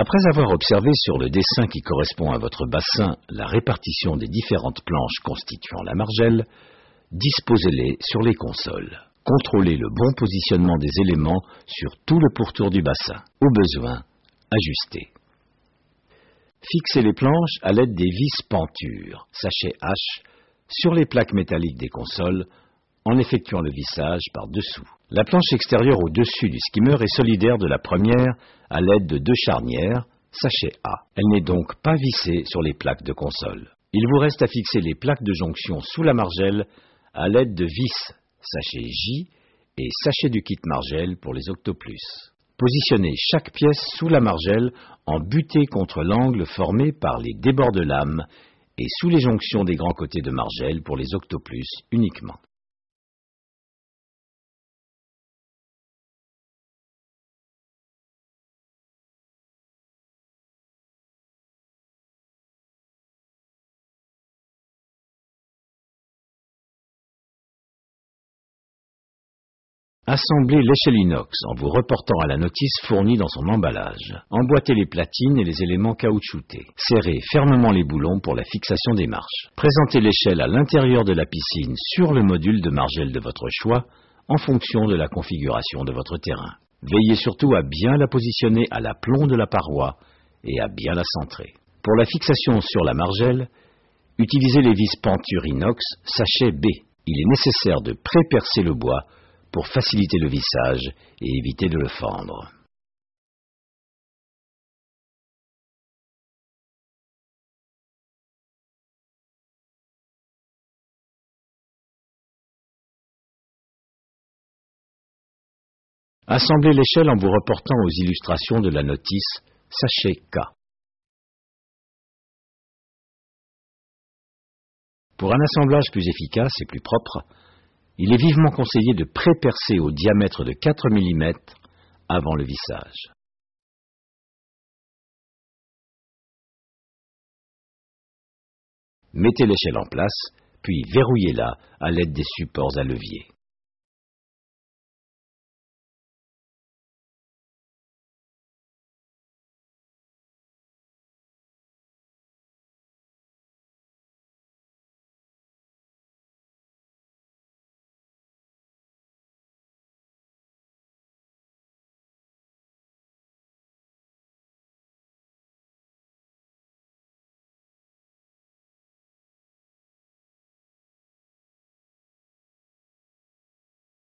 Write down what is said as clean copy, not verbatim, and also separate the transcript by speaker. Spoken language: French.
Speaker 1: Après avoir observé sur le dessin qui correspond à votre bassin la répartition des différentes planches constituant la margelle, disposez-les sur les consoles. Contrôlez le bon positionnement des éléments sur tout le pourtour du bassin. Au besoin, ajustez. Fixez les planches à l'aide des vis pentures, sachet H, sur les plaques métalliques des consoles, en effectuant le vissage par-dessous. La planche extérieure au-dessus du skimmer est solidaire de la première à l'aide de 2 charnières, sachet A. Elle n'est donc pas vissée sur les plaques de console. Il vous reste à fixer les plaques de jonction sous la margelle à l'aide de vis, sachet J, et sachet du kit margelle pour les Octoplus. Positionnez chaque pièce sous la margelle en butée contre l'angle formé par les débords de lame et sous les jonctions des grands côtés de margelle pour les Octoplus uniquement. Assemblez l'échelle inox en vous reportant à la notice fournie dans son emballage. Emboîtez les platines et les éléments caoutchoutés. Serrez fermement les boulons pour la fixation des marches. Présentez l'échelle à l'intérieur de la piscine sur le module de margelle de votre choix en fonction de la configuration de votre terrain. Veillez surtout à bien la positionner à l'aplomb de la paroi et à bien la centrer. Pour la fixation sur la margelle, utilisez les vis pentures inox sachet B. Il est nécessaire de pré-percer le bois pour faciliter le vissage et éviter de le fendre. Assemblez l'échelle en vous reportant aux illustrations de la notice sachet K. Pour un assemblage plus efficace et plus propre, il est vivement conseillé de pré-percer au diamètre de 4 mm avant le vissage. Mettez l'échelle en place, puis verrouillez-la à l'aide des supports à levier.